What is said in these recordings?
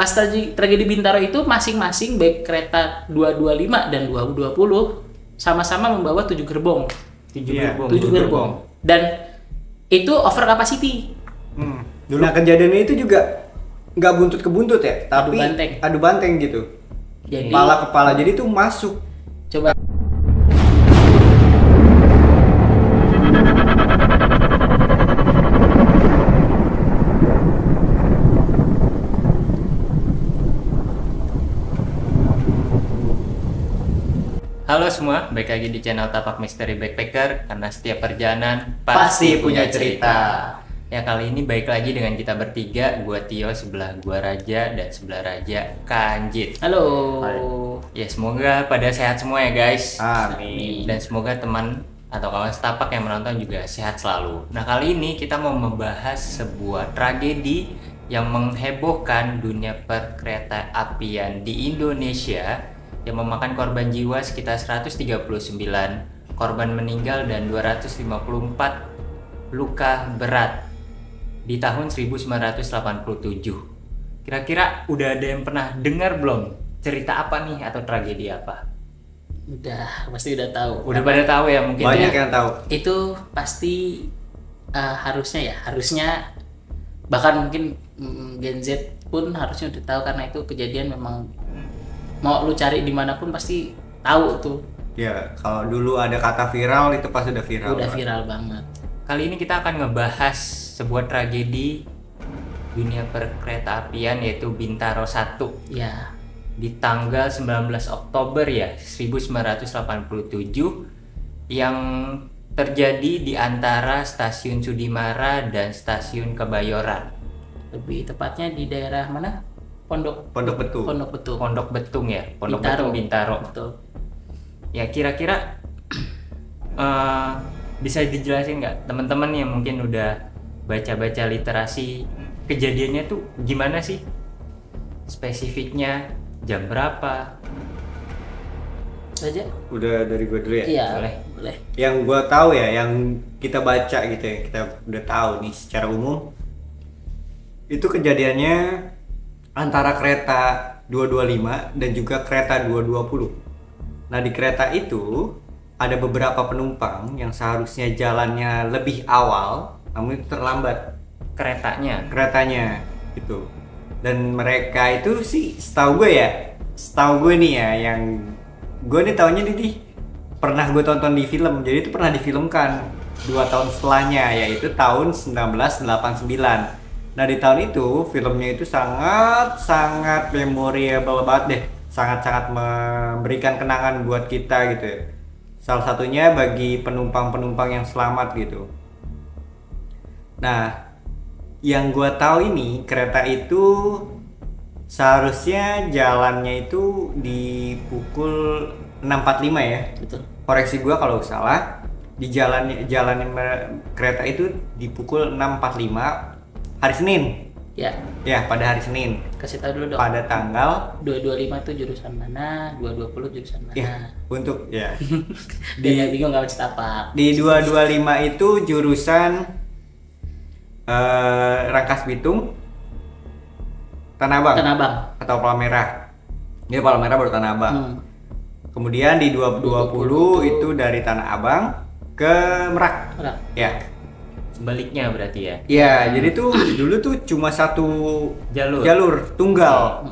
pas tragedi Bintaro itu masing-masing baik kereta 225 dan 220 sama-sama membawa 7 gerbong. 7 gerbong. Dan itu over capacity. Nah, kejadiannya itu juga nggak buntut ke buntut ya, tapi adu banteng gitu. Jadi Kepala kepala, jadi tuh masuk. Coba. Halo semua, balik lagi di channel Tapak Misteri Backpacker. Karena setiap perjalanan pasti punya cerita. Ya, kali ini balik lagi dengan kita bertiga. Gua Tio, sebelah gua Raja, dan sebelah Raja Kanjit. Halo. Ya, semoga pada sehat semua ya guys. Amin. Dan semoga teman atau kawan setapak yang menonton juga sehat selalu. Nah, kali ini kita mau membahas sebuah tragedi yang menghebohkan dunia perkereta apian di Indonesia, yang memakan korban jiwa sekitar 139, korban meninggal dan 254 luka berat di tahun 1987. Kira-kira udah ada yang pernah dengar belum cerita apa nih atau tragedi apa? Udah, pasti udah tahu. Udah pada tahu ya mungkin. Banyak ya? yang tahu. Itu pasti harusnya bahkan mungkin Gen Z pun harusnya udah tahu, karena itu kejadian memang mau lu cari dimanapun pasti tahu tuh. Ya, kalau dulu ada kata viral itu pas udah viral. Udah viral banget. Kali ini kita akan ngebahas sebuah tragedi dunia perkereta apian, yaitu Bintaro 1. Ya. Di tanggal 19 Oktober ya 1987, yang terjadi di antara stasiun Sudimara dan stasiun Kebayoran. Lebih tepatnya di daerah mana? Pondok Betung. Pondok Betung ya, Pondok Betung Bintaro. Betul. Ya, kira-kira bisa dijelasin nggak teman-teman yang mungkin udah baca-baca literasi, kejadiannya tuh gimana sih? Spesifiknya jam berapa? Saja. Udah dari gue dulu ya? Iya, boleh. Yang gue tahu ya, yang kita baca gitu ya, kita udah tahu nih secara umum, itu kejadiannya antara kereta 225 dan juga kereta 220. Nah, di kereta itu ada beberapa penumpang yang seharusnya jalannya lebih awal, namun itu terlambat keretanya gitu. Dan mereka itu sih setahu gue nih ya, yang gue nih taunya nih pernah gue tonton di film. Jadi itu pernah difilmkan 2 tahun setelahnya, yaitu tahun 1989. Nah, di tahun itu filmnya itu sangat memorable banget deh, sangat memberikan kenangan buat kita gitu ya. Salah satunya bagi penumpang-penumpang yang selamat gitu. Nah, yang gua tahu ini kereta itu seharusnya jalannya itu di pukul 6.45 ya. Betul. Koreksi gua kalau salah. Di jalan kereta itu di pukul 6.45 hari Senin. Ya. Ya, pada hari Senin. Kasih tahu dulu dong. Pada tanggal 225 itu jurusan mana, 220 jurusan mana. ya, untuk ya. Dia bingung nggak setapak. Di 225 itu jurusan Rangkas Bitung, Tanah Abang atau Palmerah. Dia Palmerah baru Tanah Abang. Kemudian di 220 itu dari Tanah Abang ke Merak. Ya. Sebaliknya berarti ya? Iya, jadi tuh dulu tuh cuma satu jalur tunggal,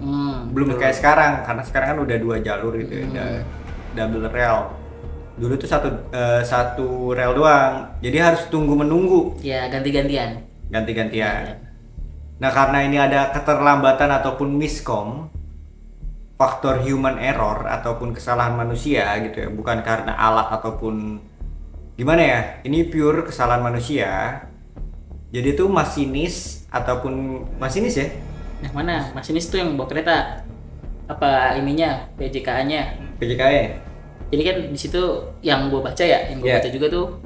belum kayak sekarang, karena sekarang kan udah 2 jalur gitu, udah double rel. Dulu tuh satu rel doang, jadi harus tunggu menunggu. Ya, ganti-gantian. Nah, karena ini ada keterlambatan ataupun miskom, faktor human error ataupun kesalahan manusia gitu ya, bukan karena alat ataupun gimana ya, ini pure kesalahan manusia. Jadi tuh masinis ya? Yang mana? Masinis tuh yang bawa kereta. Apa ininya? PJKA-nya. PJKA. Jadi kan di situ yang gue baca ya, yang gue baca juga tuh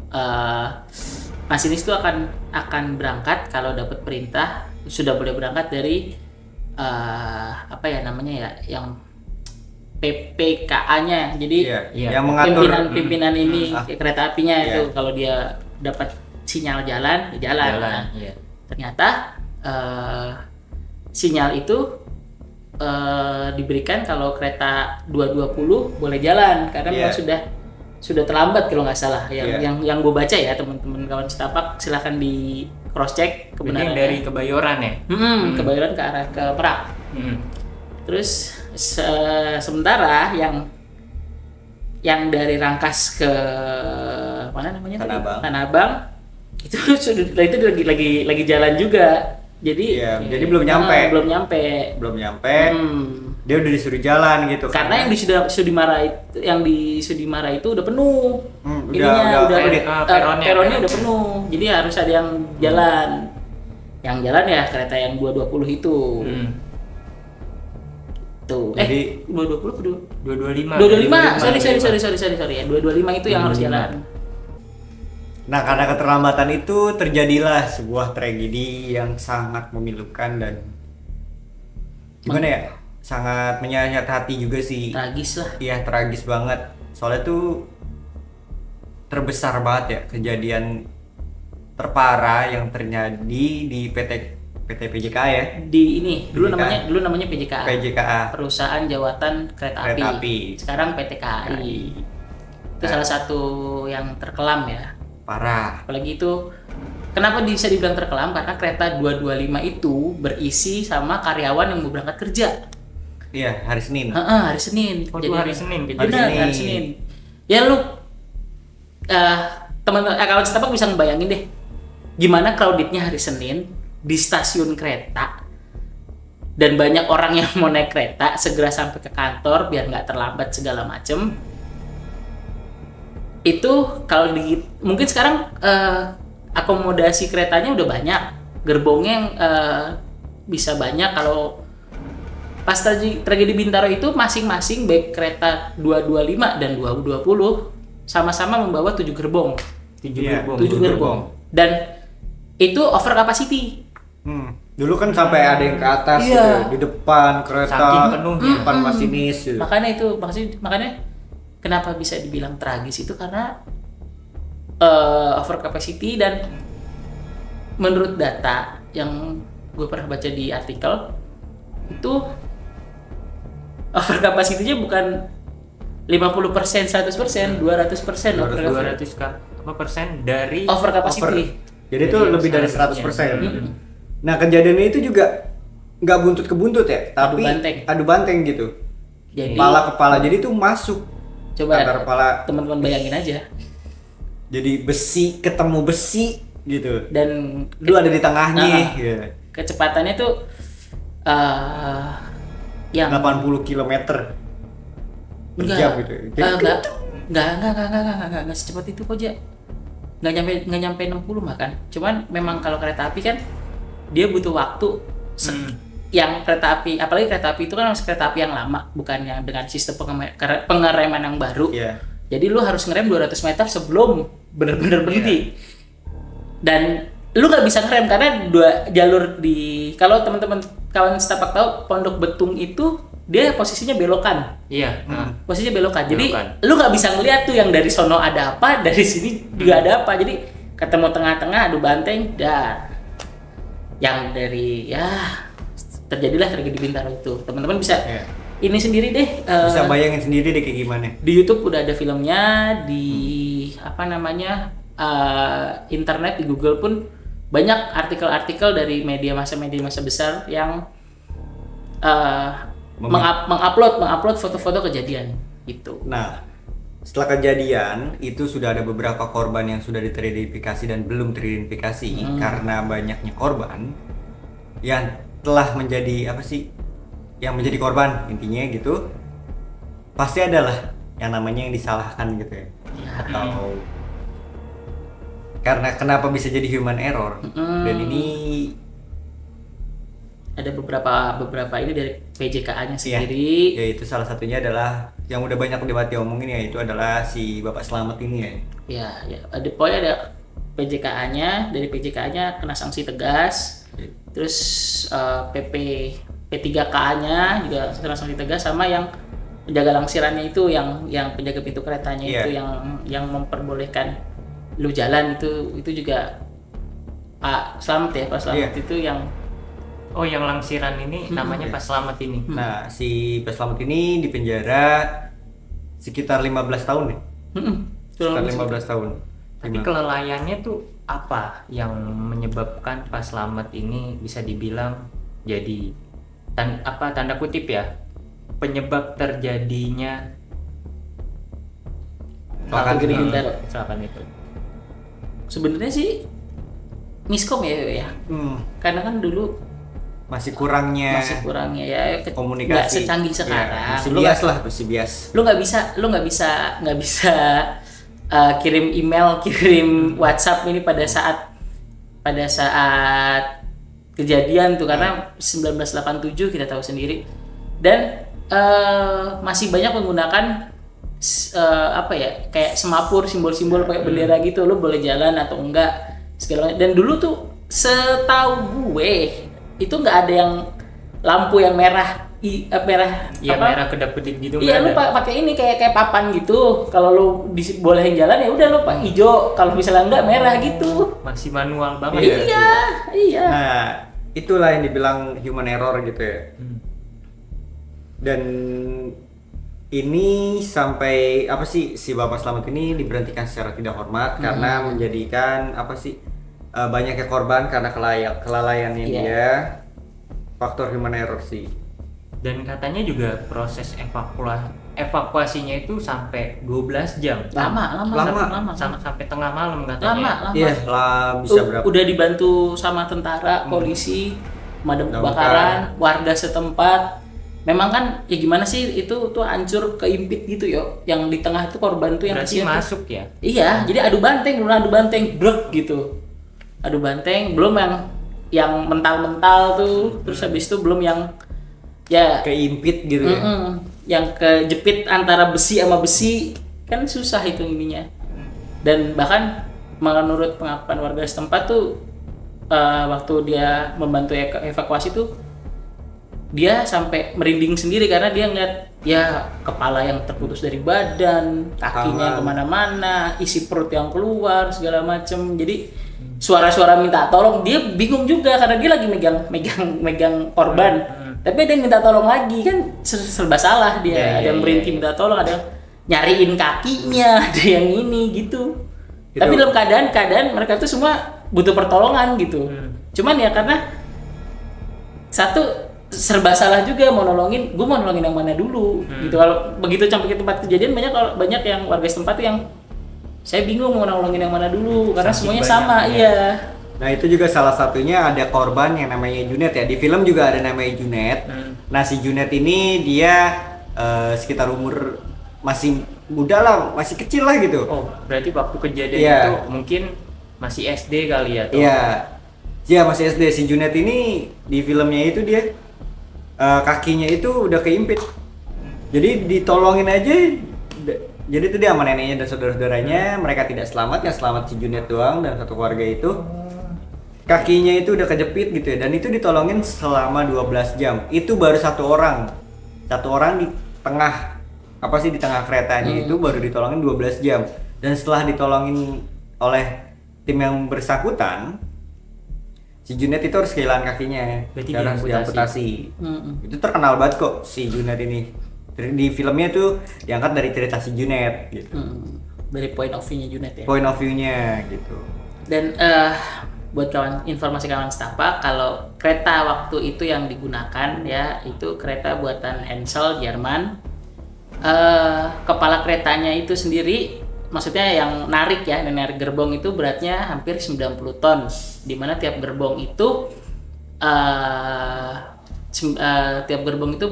masinis tuh akan berangkat kalau dapat perintah, sudah boleh berangkat dari apa ya namanya ya, yang PPKA-nya. Jadi yang mengatur pimpinan ini kereta apinya itu kalau dia dapat sinyal jalan. Iya. Ternyata sinyal itu diberikan kalau kereta 220 boleh jalan karena memang sudah terlambat kalau nggak salah yang gue baca ya teman-teman kawan setapak silahkan di cross check kebenarannya. Dari Kebayoran ya. Kebayoran ke arah ke Merak. Terus sementara yang dari Rangkas ke mana namanya Tanah Abang itu sudah itu lagi jalan juga. Jadi jadi belum nyampe. Belum nyampe. Dia udah disuruh jalan gitu. Karena yang di Sudimara itu udah penuh. Peronnya udah penuh. Jadi harus ada yang jalan. Yang jalan ya kereta yang 220 itu. Tuh. Jadi 220 225. Sorry ya. 225 itu yang harus jalan. Nah, karena keterlambatan itu terjadilah sebuah tragedi yang sangat memilukan dan gimana ya? Sangat menyayat hati juga sih. Tragis lah. Iya, tragis banget. Soalnya tuh terbesar banget ya kejadian terparah yang terjadi di PT PJKA ya. Dulu namanya PJKA. Perusahaan Jawatan Kereta Api. Sekarang PT KAI. Itu salah satu yang terkelam ya. Parah. Apalagi itu kenapa bisa dibilang terkelam? Karena kereta 225 itu berisi sama karyawan yang mau berangkat kerja. Iya, hari Senin. Hari Senin. Jadi hari Senin. Hari Senin. Ya lu teman-teman kawan setapak bisa ngebayangin deh gimana crowdednya hari Senin di stasiun kereta dan banyak orang yang mau naik kereta segera sampai ke kantor biar nggak terlambat segala macem. Itu kalau mungkin sekarang akomodasi keretanya udah banyak, gerbongnya yang bisa banyak. Kalau pas tragedi Bintaro itu masing-masing baik kereta 225 dan 220 sama-sama membawa 7 gerbong. 7 gerbong. Dan itu over capacity. Dulu kan sampai ada yang ke atas gitu, di depan kereta, saking penuh di depan masinis gitu. Makanya kenapa bisa dibilang tragis itu karena over capacity. Dan menurut data yang gue pernah baca di artikel itu over capacity-nya bukan 50%, 100%, 200% dari over capacity. Jadi itu lebih dari 100%. Nah, kejadian itu juga nggak buntut ke buntut ya, tapi adu banteng gitu. Jadi kepala kepala jadi itu masuk. Coba antara kepala teman-teman bayangin aja. Jadi besi ketemu besi gitu. Dan lu ada di tengahnya. Kecepatannya tuh yang 80 km per jam gitu. Enggak secepat itu kok, Ja. Nggak nyampe 60 bahkan. Cuman memang kalau kereta api kan dia butuh waktu yang kereta api, apalagi kereta api itu kan harus kereta api yang lama, bukan yang dengan sistem pengereman yang baru. Jadi lu harus ngerem 200 meter sebelum bener-bener berhenti. Dan lu nggak bisa ngerem karena dua jalur kalau teman-teman kawan setapak tahu Pondok Betung itu dia posisinya belokan. Posisinya belokan. Jadi lu nggak bisa ngeliat tuh yang dari sono ada apa, dari sini juga ada apa. Jadi ketemu tengah-tengah adu banteng dan yang dari terjadilah tragedi Bintaro itu. Teman-teman bisa ini sendiri deh. Bisa bayangin sendiri deh kayak gimana. Di YouTube udah ada filmnya, di internet, di Google pun banyak artikel-artikel dari media massa besar yang mengupload foto-foto kejadian itu. Nah, setelah kejadian itu sudah ada beberapa korban yang sudah teridentifikasi dan belum teridentifikasi karena banyaknya korban yang telah menjadi yang menjadi korban intinya gitu. Pasti adalah yang namanya yang disalahkan gitu ya. Atau karena kenapa bisa jadi human error dan ini ada beberapa ini dari PJKA-nya sendiri. Yaitu salah satunya adalah yang udah banyak diomongin yaitu adalah si Bapak Slamet ini ya. Ada PJKA-nya, dari PJKA-nya kena sanksi tegas. Terus P3KA-nya juga kena sanksi tegas, sama yang penjaga langsirannya itu yang penjaga pintu keretanya itu yang memperbolehkan lu jalan itu juga Pak Slamet itu yang Oh, yang Langsiran ini namanya Pak Slamet ini. Nah, si Pak Slamet ini dipenjara sekitar 15 tahun nih. Sekitar 15 tahun. Tapi kelalaiannya tuh apa yang menyebabkan Pak Slamet ini bisa dibilang jadi tanda kutip ya, penyebab terjadinya kecelakaan itu? Sebenarnya sih miskom ya. Karena kan dulu masih kurangnya ya komunikasi, nggak secanggih sekarang. Masih bias. Lu nggak bisa kirim email, kirim WhatsApp ini pada saat kejadian tuh, karena 1987 kita tahu sendiri, dan masih banyak menggunakan kayak semapur, simbol-simbol kayak bendera gitu, lu boleh jalan atau enggak segala macam. Dan dulu tuh setahu gue itu nggak ada yang lampu yang merah merah kedap-kedip gitu. Iya, lu pakai ini kayak papan gitu. Kalau lu bolehin jalan ya udah lu pak hijau, kalau misalnya enggak merah gitu. Masih manual banget. Iya. Nah, itulah yang dibilang human error gitu ya. Dan ini sampai si Bapak Slamet ini diberhentikan secara tidak hormat karena menjadikan banyaknya korban karena kelalaiannya dia. Faktor human error sih. Dan katanya juga proses evakuasinya itu sampai 12 jam. Lama. Sampai tengah malam katanya. Lama. Iya, bisa berapa? Udah dibantu sama tentara, polisi, pemadam kebakaran, warga setempat. Memang kan ya gimana sih, itu tuh hancur, keimpit gitu yo. Yang di tengah itu korban tuh yang kecil masuk ya. Iya, jadi adu banteng, brek gitu. Adu banteng, belum yang mental tuh, terus habis itu belum yang ya keimpit gitu ya. Yang kejepit antara besi sama besi, kan susah itu ininya. Dan bahkan menurut pengakuan warga setempat tuh waktu dia membantu evakuasi tuh dia sampai merinding sendiri karena dia ngeliat ya kepala yang terputus dari badan, kakinya yang kemana-mana, isi perut yang keluar segala macem. Jadi suara-suara minta tolong, dia bingung juga karena dia lagi megang korban. Tapi ada yang minta tolong lagi, kan serba salah dia. Ada yang berhenti minta tolong, ada yang nyariin kakinya, ada yang ini gitu. Tapi dalam keadaan mereka tuh semua butuh pertolongan gitu. Cuman ya karena satu serba salah juga, gue mau nolongin yang mana dulu gitu. Kalau begitu sampai ke tempat kejadian banyak yang warga setempat tuh yang saya bingung mau nolongin yang mana dulu karena semuanya sama. Iya. Nah, itu juga salah satunya ada korban yang namanya Junet ya. Di film juga ada namanya Junet. Nah, si Junet ini dia sekitar umur masih muda lah, masih kecil lah gitu. Oh, berarti waktu kejadian itu mungkin masih SD kali ya? Iya, masih SD. Si Junet ini di filmnya itu dia kakinya itu udah keimpit. Jadi ditolongin aja. Jadi itu dia sama neneknya dan saudara-saudaranya, mereka tidak selamat, yang selamat si Junet doang dan satu keluarga itu. Kakinya itu udah kejepit gitu ya, dan itu ditolongin selama 12 jam. Itu baru satu orang di tengah di tengah keretanya itu baru ditolongin 12 jam. Dan setelah ditolongin oleh tim yang bersangkutan, si Junet itu harus kehilangan kakinya dan harus diamputasi. Itu terkenal banget kok si Junet ini. Di filmnya tuh diangkat dari cerita si Junet gitu. Dari point of view-nya Junet ya. Point of view-nya gitu. Dan buat informasi kawan setapak, kalau kereta waktu itu yang digunakan ya itu kereta buatan Hensel Jerman. Kepala keretanya itu sendiri, maksudnya yang narik gerbong itu beratnya hampir 90 ton, dimana tiap gerbong itu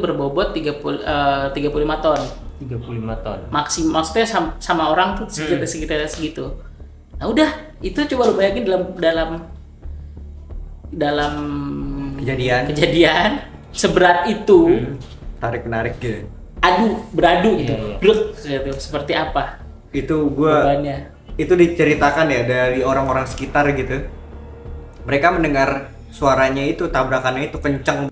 berbobot 35 ton. 35 ton. Maksudnya sama orang tuh sekitar segitu. Nah udah, itu coba lu bayangin dalam kejadian seberat itu, tarik menarik gitu. Beradu gitu. Gitu. Seperti apa? Itu itu diceritakan ya dari orang-orang sekitar gitu. Mereka mendengar suaranya itu, tabrakannya itu kenceng